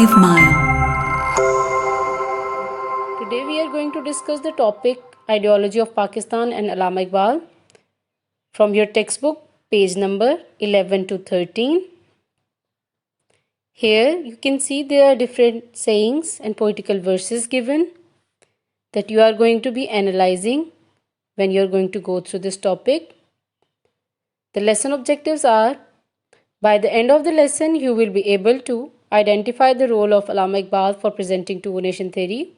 5 Mile. Today we are going to discuss the topic Ideology of Pakistan and Allama Iqbal from your textbook, page number 11 to 13. Here you can see there are different sayings and poetical verses given that you are going to be analyzing when you are going to go through this topic. The lesson objectives are: by the end of the lesson, you will be able to identify the role of Allama Iqbal for presenting two-nation theory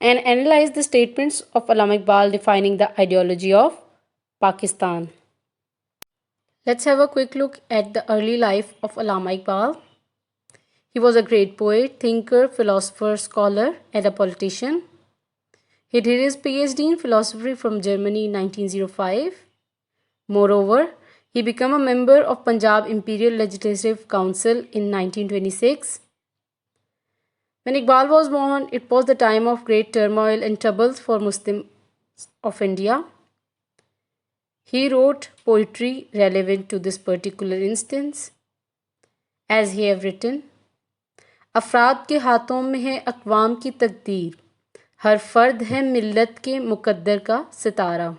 and analyze the statements of Allama Iqbal defining the ideology of Pakistan. Let's have a quick look at the early life of Allama Iqbal. He was a great poet, thinker, philosopher, scholar, and a politician. He did his PhD in philosophy from Germany in 1905. Moreover, he became a member of Punjab Imperial Legislative Council in 1926. When Iqbal was born, it was the time of great turmoil and troubles for Muslims of India. He wrote poetry relevant to this particular instance, as he have written, अफराद के हाथों में है अक़वाम की तकदीर, हर फर्द है मिल्लत के मुक़द्दर का सितारा.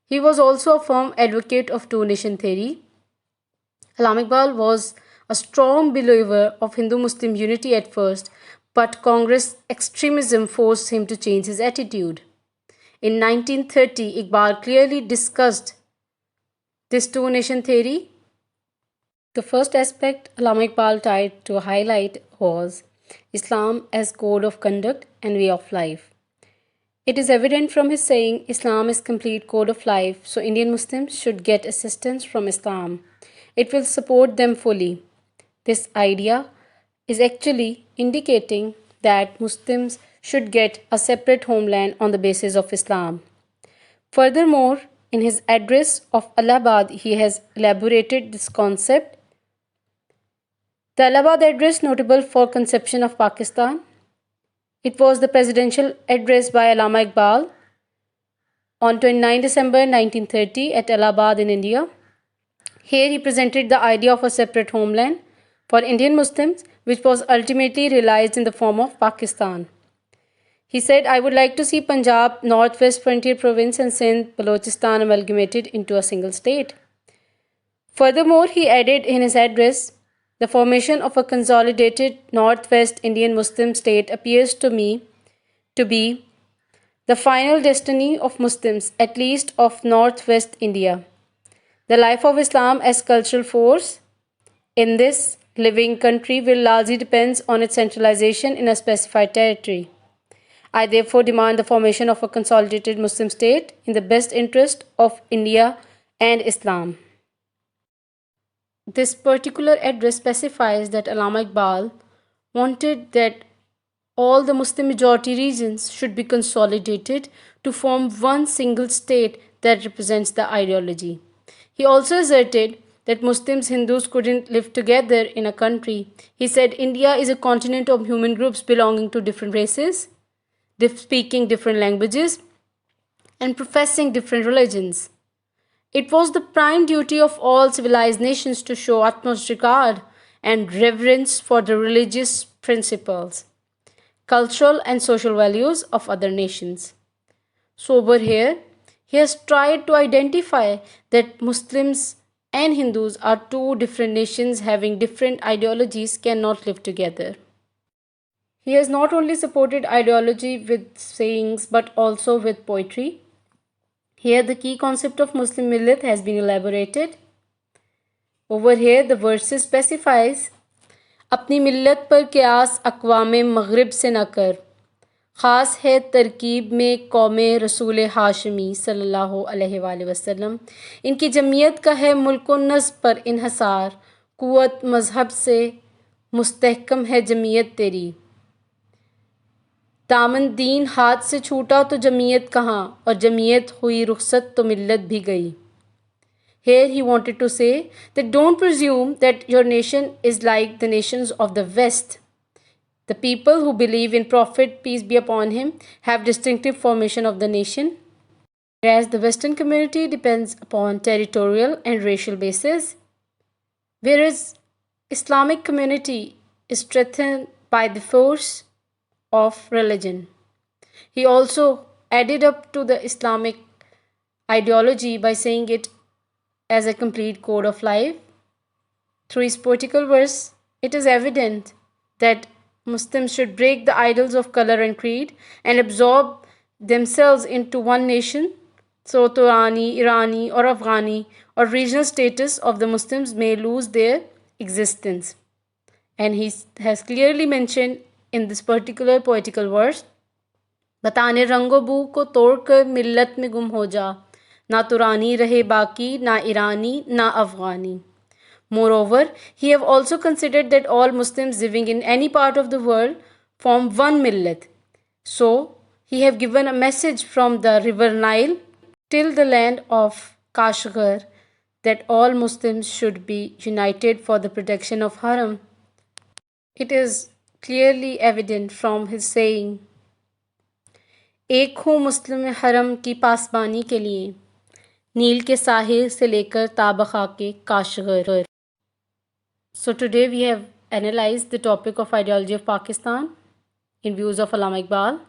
He was also a firm advocate of two-nation theory. Allama Iqbal was a strong believer of Hindu-Muslim unity at first, but Congress extremism forced him to change his attitude. In 1930, Iqbal clearly discussed this two-nation theory. The first aspect Allama Iqbal tried to highlight was Islam as code of conduct and way of life. It is evident from his saying Islam is complete code of life, so Indian Muslims should get assistance from Islam. It will support them fully. This idea is actually indicating that Muslims should get a separate homeland on the basis of Islam. Furthermore, in his address of Allahabad, he has elaborated this concept. The Allahabad address, notable for conception of Pakistan, it was the presidential address by Allama Iqbal on 29 December 1930 at Allahabad in India. Here he presented the idea of a separate homeland for Indian Muslims, which was ultimately realized in the form of Pakistan. He said, I would like to see Punjab, Northwest Frontier Province and Sindh, Balochistan amalgamated into a single state. Furthermore, he added in his address, the formation of a consolidated Northwest Indian Muslim state appears to me to be the final destiny of Muslims, at least of Northwest India. The life of Islam as cultural force in this living country will largely depend on its centralization in a specified territory. I therefore demand the formation of a consolidated Muslim state in the best interest of India and Islam. This particular address specifies that Allama Iqbal wanted that all the Muslim majority regions should be consolidated to form one single state that represents the ideology. He also asserted that Muslims, Hindus couldn't live together in a country. He said India is a continent of human groups belonging to different races, speaking different languages, and professing different religions. It was the prime duty of all civilized nations to show utmost regard and reverence for the religious principles, cultural and social values of other nations. So over here, he has tried to identify that Muslims and Hindus are two different nations having different ideologies cannot live together. He has not only supported ideology with sayings but also with poetry. Here the key concept of Muslim millat has been elaborated. Over here the verses specifies अपनी मिल्लत पर क़यास अक़वामे मग़रिब से न कर, ख़ास है तरकीब में कौमे रसूल हाशमी सल्लल्लाहु अलैहि वसल्लम. इनकी जमीयत का है मुल्क व नस्ब पर इन्हसार, क़ुव्वत मज़हब से मुस्तहकम है जमीयत तेरी. दामन दीन हाथ से छूटा तो जमीयत कहाँ, और जमीयत हुई रुखसत तो मिल्लत भी गई. Here he wanted to say that don't presume that your nation is like the nations of the West. The people who believe in Prophet, peace be upon him, have distinctive formation of the nation, whereas the Western community depends upon territorial and racial basis, whereas Islamic community is strengthened by the force of religion. He also added up to the Islamic ideology by saying it as a complete code of life. Through his poetical verse, it is evident that Muslims should break the idols of color and creed and absorb themselves into one nation. So, Turani, Irani, or Afghani or regional status of the Muslims may lose their existence. And he has clearly mentioned in this particular poetical verse, बताने रंगो बू को तोड़कर मिल्लत में गुम हो जा, ना तुरानी रहे बाकी, ना ईरानी, ना अफगानी. Moreover, he have also considered that all Muslims living in any part of the world form one millet. So, he have given a message from the river Nile till the land of Kashgar that all Muslims should be united for the protection of Haram. It is clearly evident from his saying, एक हूँ मुस्लिम हरम की पासबानी के लिए, नील के साहिल से लेकर ताबखा के Kashgar. So today we have analyzed the topic of ideology of Pakistan in views of Allama Iqbal.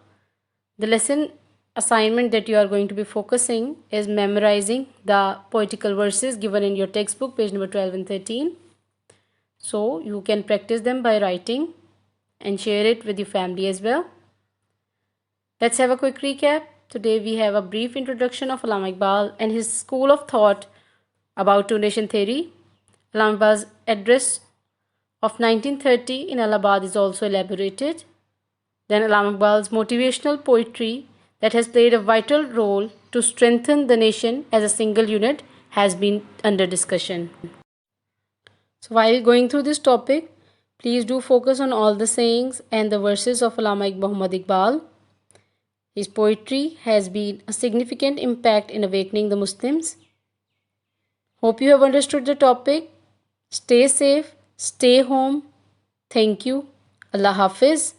The lesson assignment that you are going to be focusing is memorizing the poetical verses given in your textbook, page number 12 and 13. So you can practice them by writing and share it with your family as well. Let's have a quick recap. Today we have a brief introduction of Allama Iqbal and his school of thought about two-nation theory. Allama Iqbal's address of 1930 in Allahabad is also elaborated. Then Allama Iqbal's motivational poetry that has played a vital role to strengthen the nation as a single unit has been under discussion. So while going through this topic, please do focus on all the sayings and the verses of Allama Muhammad Iqbal. His poetry has been a significant impact in awakening the Muslims. Hope you have understood the topic. Stay safe, stay home. Thank you. Allah Hafiz.